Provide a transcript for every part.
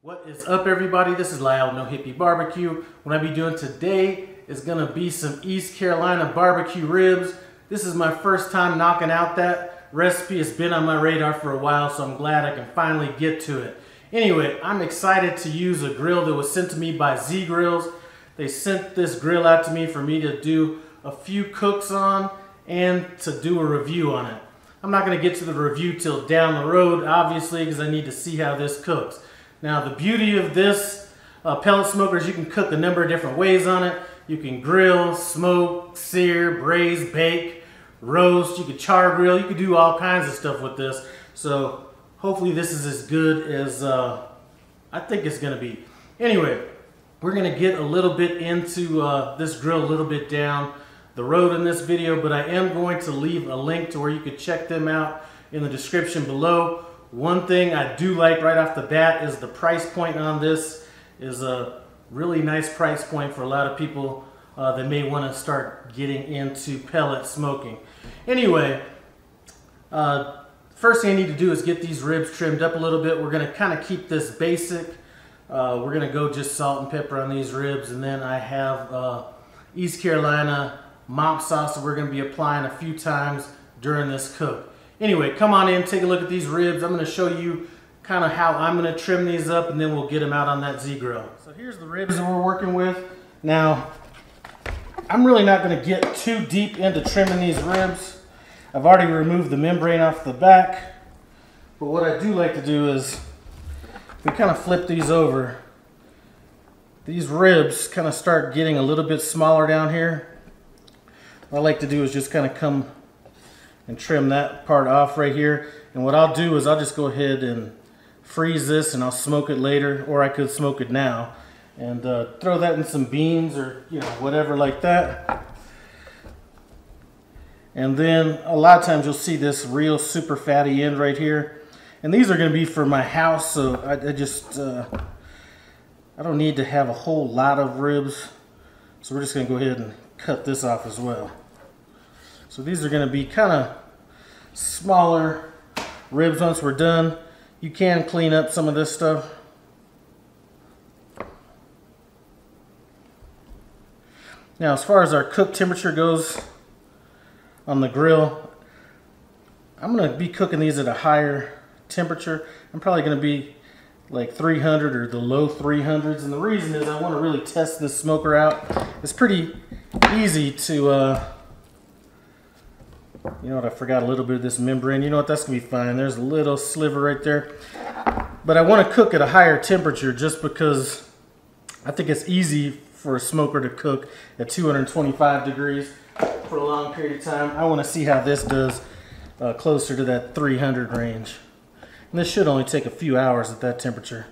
What is up, everybody? This is Lyle, No Hippie Barbecue. What I be doing today is gonna be some East Carolina barbecue ribs. This is my first time knocking out that recipe. It's been on my radar for a while, so I'm glad I can finally get to it. Anyway, I'm excited to use a grill that was sent to me by Z-Grills. They sent this grill out to me for me to do a few cooks on and to do a review on it. I'm not gonna get to the review till down the road, obviously, because I need to see how this cooks. Now, the beauty of this pellet smoker is you can cook a number of different ways on it. You can grill, smoke, sear, braise, bake, roast. You can char grill. You can do all kinds of stuff with this. So hopefully this is as good as I think it's going to be. Anyway, we're going to get a little bit into this grill a little bit down the road in this video, but I am going to leave a link to where you can check them out in the description below. One thing I do like right off the bat is the price point on this is a really nice price point for a lot of people that may want to start getting into pellet smoking. Anyway, first thing I need to do is get these ribs trimmed up a little bit. We're going to kind of keep this basic. We're going to go just salt and pepper on these ribs, and then I have East Carolina mop sauce that we're going to be applying a few times during this cook. Anyway, come on in, take a look at these ribs. I'm going to show you kind of how I'm going to trim these up, and then we'll get them out on that Z-Grill. So here's the ribs that we're working with. Now, I'm really not going to get too deep into trimming these ribs. I've already removed the membrane off the back. But what I do like to do is, we kind of flip these over. These ribs kind of start getting a little bit smaller down here. What I like to do is just kind of come and trim that part off right here. And what I'll do is I'll just go ahead and freeze this and I'll smoke it later, or I could smoke it now and throw that in some beans or whatever like that. And then a lot of times you'll see this real super fatty end right here, and these are going to be for my house, so I don't need to have a whole lot of ribs, so we're just going to go ahead and cut this off as well. So these are going to be kind of smaller ribs once we're done. You can clean up some of this stuff. Now, as far as our cook temperature goes on the grill, I'm going to be cooking these at a higher temperature. I'm probably going to be like 300 or the low 300s. And the reason is I want to really test this smoker out. It's pretty easy to... you know what, I forgot a little bit of this membrane. You know what, that's going to be fine. There's a little sliver right there. But I want to cook at a higher temperature just because I think it's easy for a smoker to cook at 225 degrees for a long period of time. I want to see how this does closer to that 300 range. And this should only take a few hours at that temperature.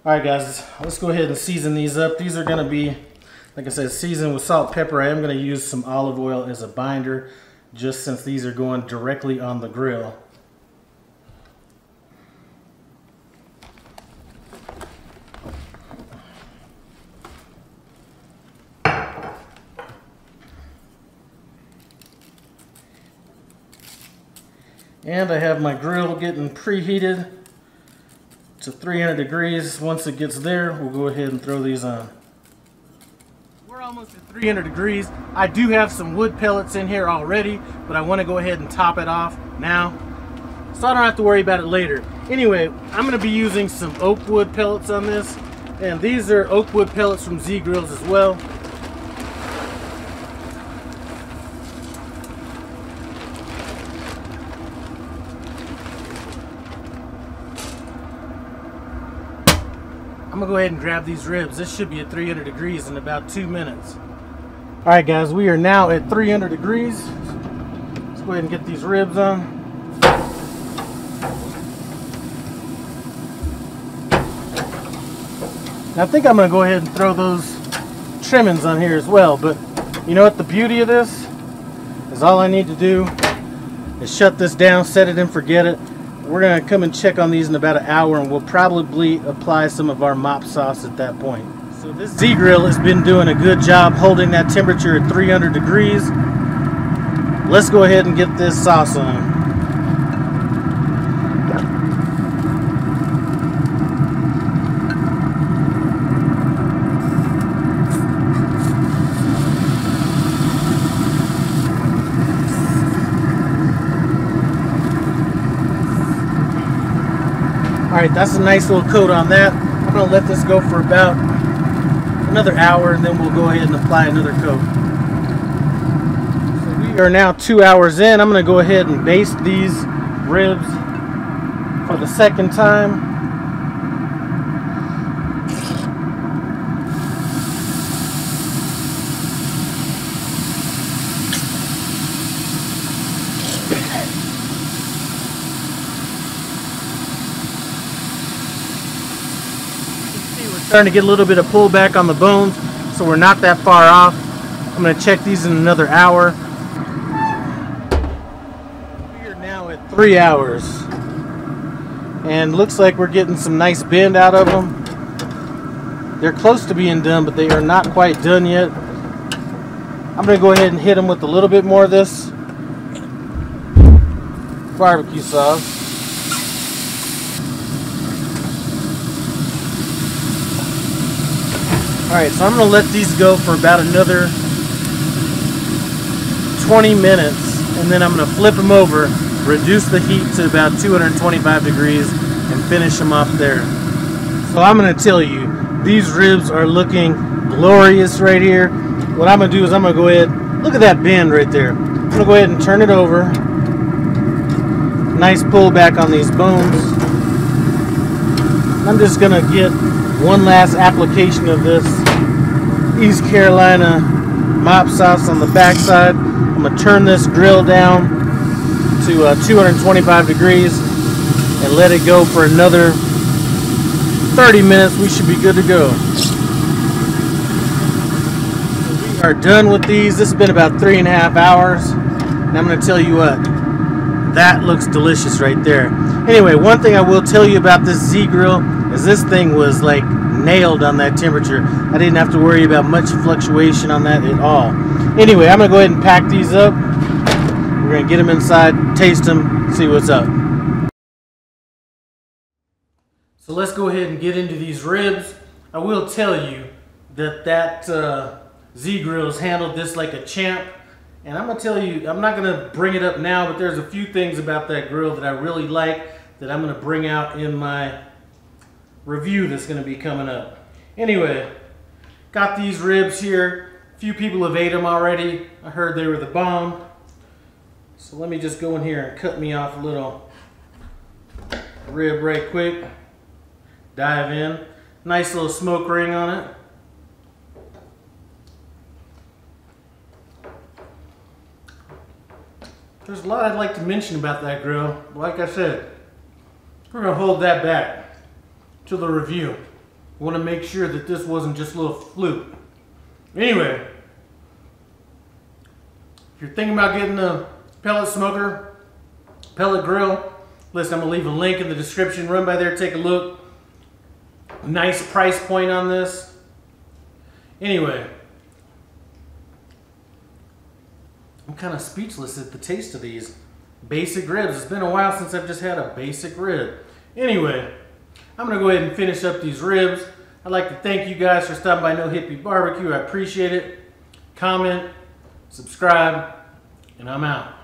Alright guys, let's go ahead and season these up. These are going to be, like I said, seasoned with salt and pepper. I am going to use some olive oil as a binder, just since these are going directly on the grill. And I have my grill getting preheated to 300 degrees. Once it gets there, we'll go ahead and throw these on. Almost at 300 degrees. I do have some wood pellets in here already, but I want to go ahead and top it off now so I don't have to worry about it later. Anyway, I'm going to be using some oak wood pellets on this, and these are oak wood pellets from Z-Grills as well. I'm gonna go ahead and grab these ribs. This should be at 300 degrees in about 2 minutes. All right guys, we are now at 300 degrees. Let's go ahead and get these ribs on. Now I think I'm gonna go ahead and throw those trimmings on here as well, but you know what, the beauty of this is all I need to do is shut this down, set it and forget it. We're going to come and check on these in about an hour, and we'll probably apply some of our mop sauce at that point. So this Z-Grill has been doing a good job holding that temperature at 300 degrees. Let's go ahead and get this sauce on. Alright, that's a nice little coat on that. I'm going to let this go for about another hour, and then we'll go ahead and apply another coat. So we are now 2 hours in. I'm going to go ahead and baste these ribs for the second time. Starting to get a little bit of pullback on the bones, so we're not that far off. I'm going to check these in another hour. We are now at 3 hours, and looks like we're getting some nice bend out of them. They're close to being done, but they are not quite done yet. I'm going to go ahead and hit them with a little bit more of this barbecue sauce. Alright, so I'm going to let these go for about another 20 minutes, and then I'm going to flip them over, reduce the heat to about 225 degrees, and finish them off there. So I'm going to tell you, these ribs are looking glorious right here. What I'm going to do is I'm going to go ahead, look at that bend right there. I'm going to go ahead and turn it over. Nice pullback on these bones. I'm just going to get one last application of this East Carolina mop sauce on the backside. I'm going to turn this grill down to 225 degrees and let it go for another 30 minutes. We should be good to go. We are done with these. This has been about 3.5 hours, and I'm going to tell you what, that looks delicious right there. Anyway, one thing I will tell you about this Z-Grill is this thing was like nailed on that temperature. I didn't have to worry about much fluctuation on that at all. Anyway, I'm going to go ahead and pack these up. We're going to get them inside, taste them, see what's up. So let's go ahead and get into these ribs. I will tell you that Z-Grill's handled this like a champ. And I'm going to tell you, I'm not going to bring it up now, but there's a few things about that grill that I really like that I'm going to bring out in my review that's going to be coming up. Anyway, got these ribs here. A few people have ate them already. I heard they were the bomb. So let me just go in here and cut me off a little rib right quick. Dive in. Nice little smoke ring on it. There's a lot I'd like to mention about that grill. Like I said, we're going to hold that back to the review. I want to make sure that this wasn't just a little fluke. Anyway, if you're thinking about getting a pellet smoker, pellet grill, listen, I'm going to leave a link in the description. Run by there, take a look. Nice price point on this. Anyway, I'm kind of speechless at the taste of these basic ribs. It's been a while since I've just had a basic rib. Anyway, I'm going to go ahead and finish up these ribs. I'd like to thank you guys for stopping by No Hippie Barbecue. I appreciate it. Comment, subscribe, and I'm out.